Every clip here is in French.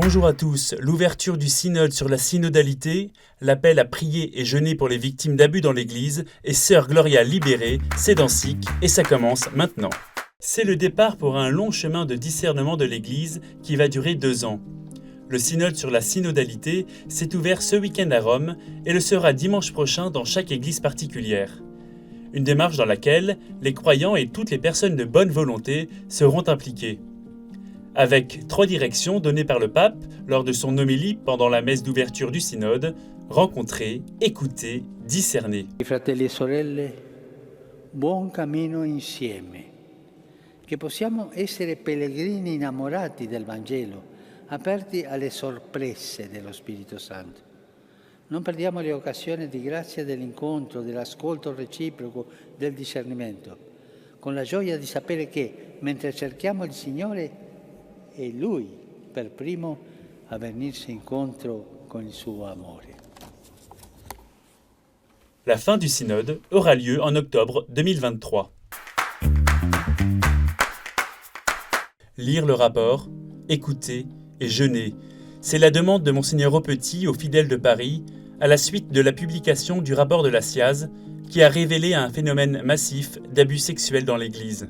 Bonjour à tous. L'ouverture du synode sur la synodalité, l'appel à prier et jeûner pour les victimes d'abus dans l'Église et Sœur Gloria libérée, c'est dans SIC et ça commence maintenant. C'est le départ pour un long chemin de discernement de l'Église qui va durer 2 ans. Le synode sur la synodalité s'est ouvert ce week-end à Rome et le sera dimanche prochain dans chaque église particulière. Une démarche dans laquelle les croyants et toutes les personnes de bonne volonté seront impliqués. Avec 3 directions données par le pape lors de son homélie pendant la messe d'ouverture du synode, rencontrer, écouter, discerner. Fratelli e sorelle, buon cammino insieme. Che possiamo essere pellegrini innamorati del Vangelo, aperti alle sorprese dello Spirito Santo. Non perdiamo le occasioni di grazia dell'incontro, dell'ascolto reciproco, del discernimento, con la gioia di sapere che, mentre cerchiamo il Signore, è Lui per primo a venirci incontro con il suo amore. La fin du synode aura lieu en octobre 2023. Lire le rapport, écouter et jeûner. C'est la demande de Monseigneur Aupetit aux fidèles de Paris à la suite de la publication du rapport de la SIAZ qui a révélé un phénomène massif d'abus sexuels dans l'Église.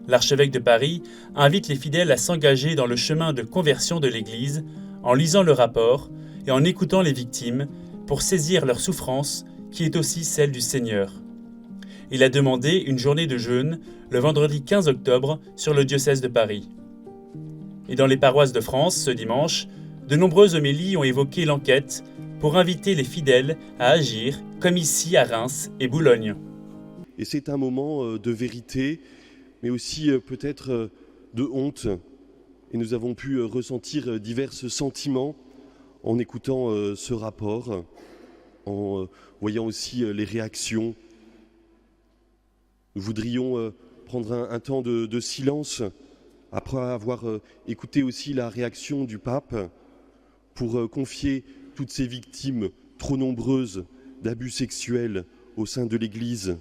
L'archevêque de Paris invite les fidèles à s'engager dans le chemin de conversion de l'Église en lisant le rapport et en écoutant les victimes pour saisir leur souffrance qui est aussi celle du Seigneur. Il a demandé une journée de jeûne le vendredi 15 octobre sur le diocèse de Paris. Et dans les paroisses de France, ce dimanche, de nombreuses homélies ont évoqué l'enquête pour inviter les fidèles à agir, comme ici à Reims et Boulogne. Et c'est un moment de vérité, mais aussi peut-être de honte. Et nous avons pu ressentir divers sentiments en écoutant ce rapport, en voyant aussi les réactions. Nous voudrions prendre un temps de silence après avoir écouté aussi la réaction du pape pour confier toutes ces victimes trop nombreuses d'abus sexuels au sein de l'Église.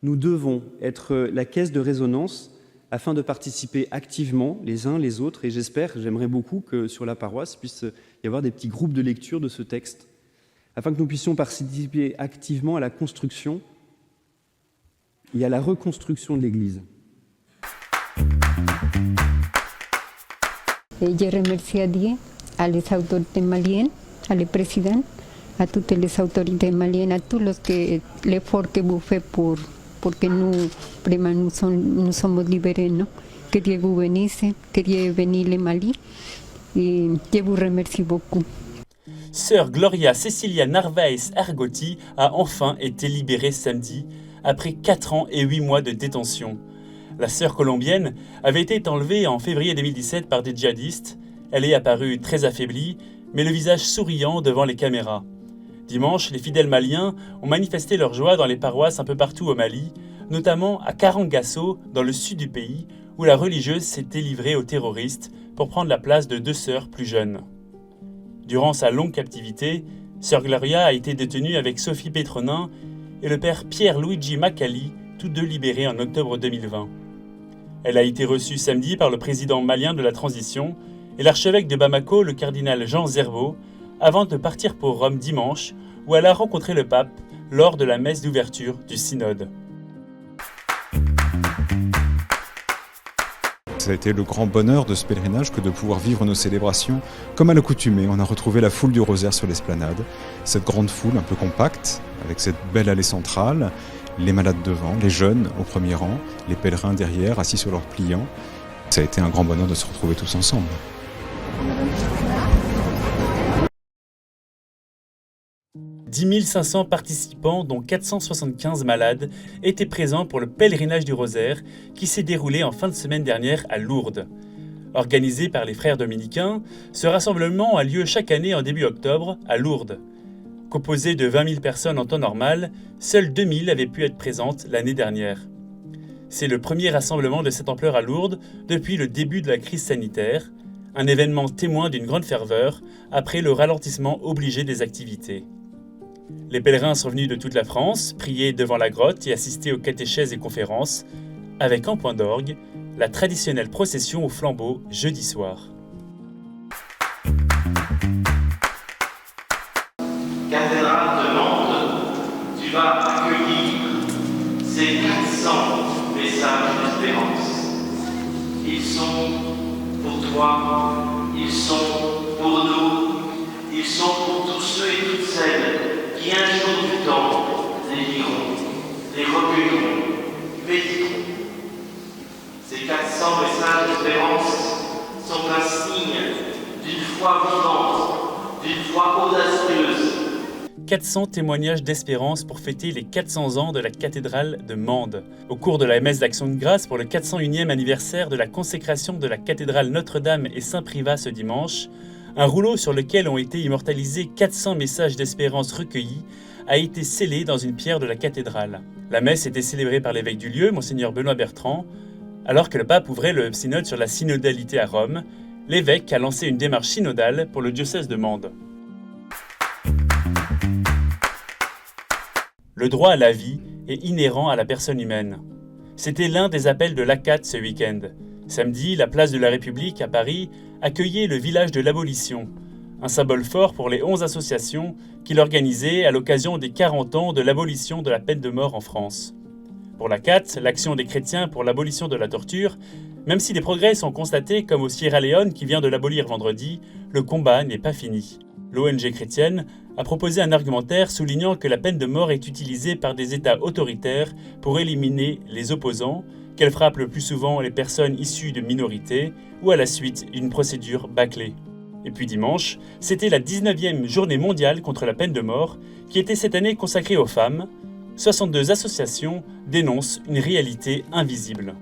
Nous devons être la caisse de résonance afin de participer activement les uns les autres, et j'aimerais beaucoup que sur la paroisse puisse y avoir des petits groupes de lecture de ce texte, afin que nous puissions participer activement à la construction et à la reconstruction de l'Église. Je remercie à Dieu, à les autorités maliennes, à le président, à toutes les autorités maliennes, à tous l'effort que vous faites pour que nous, vraiment, nous sommes libérés. Non? Que Dieu vous bénisse, que Dieu bénisse le Mali. Et je vous remercie beaucoup. Sœur Gloria Cecilia Narvaez Argotti a enfin été libérée samedi, après 4 ans et 8 mois de détention. La sœur colombienne avait été enlevée en février 2017 par des djihadistes. Elle est apparue très affaiblie, mais le visage souriant devant les caméras. Dimanche, les fidèles maliens ont manifesté leur joie dans les paroisses un peu partout au Mali, notamment à Karangasso, dans le sud du pays, où la religieuse s'était livrée aux terroristes pour prendre la place de 2 sœurs plus jeunes. Durant sa longue captivité, sœur Gloria a été détenue avec Sophie Pétronin et le père Pierre-Luigi Macali, tous 2 libérés en octobre 2020. Elle a été reçue samedi par le président malien de la transition et l'archevêque de Bamako, le cardinal Jean Zerbo, avant de partir pour Rome dimanche, où elle a rencontré le pape lors de la messe d'ouverture du synode. Ça a été le grand bonheur de ce pèlerinage que de pouvoir vivre nos célébrations comme à l'accoutumée. On a retrouvé la foule du rosaire sur l'esplanade, cette grande foule un peu compacte, avec cette belle allée centrale, les malades devant, les jeunes au premier rang, les pèlerins derrière, assis sur leurs pliants. Ça a été un grand bonheur de se retrouver tous ensemble. « 10 500 participants, dont 475 malades, étaient présents pour le pèlerinage du Rosaire qui s'est déroulé en fin de semaine dernière à Lourdes. Organisé par les frères dominicains, ce rassemblement a lieu chaque année en début octobre à Lourdes. Composé de 20 000 personnes en temps normal, seules 2 000 avaient pu être présentes l'année dernière. C'est le premier rassemblement de cette ampleur à Lourdes depuis le début de la crise sanitaire, un événement témoin d'une grande ferveur après le ralentissement obligé des activités. Les pèlerins sont venus de toute la France, prier devant la grotte et assister aux catéchèses et conférences, avec en point d'orgue la traditionnelle procession au flambeau jeudi soir. vas accueillir ces 400 messages d'espérance. Ils sont pour toi, ils sont pour nous, ils sont pour tous ceux et toutes celles qui un jour du temps les liront, les recueilleront, méditeront. Ces 400 messages d'espérance sont un signe d'une foi vivante, d'une foi audacieuse. 400 témoignages d'espérance pour fêter les 400 ans de la cathédrale de Mende. Au cours de la messe d'Action de grâce pour le 401e anniversaire de la consécration de la cathédrale Notre-Dame et Saint-Privat ce dimanche, un rouleau sur lequel ont été immortalisés 400 messages d'espérance recueillis a été scellé dans une pierre de la cathédrale. La messe était célébrée par l'évêque du lieu, Monseigneur Benoît Bertrand. Alors que le pape ouvrait le synode sur la synodalité à Rome, l'évêque a lancé une démarche synodale pour le diocèse de Mende. Le droit à la vie est inhérent à la personne humaine. C'était l'un des appels de l'ACAT ce week-end. Samedi, la place de la République à Paris accueillait le village de l'abolition, un symbole fort pour les 11 associations qui l'organisaient à l'occasion des 40 ans de l'abolition de la peine de mort en France. Pour l'ACAT, l'action des chrétiens pour l'abolition de la torture, même si des progrès sont constatés comme au Sierra Leone qui vient de l'abolir vendredi, le combat n'est pas fini. L'ONG chrétienne a proposé un argumentaire soulignant que la peine de mort est utilisée par des États autoritaires pour éliminer les opposants, qu'elle frappe le plus souvent les personnes issues de minorités ou à la suite d'une procédure bâclée. Et puis dimanche, c'était la 19e journée mondiale contre la peine de mort qui était cette année consacrée aux femmes. 62 associations dénoncent une réalité invisible.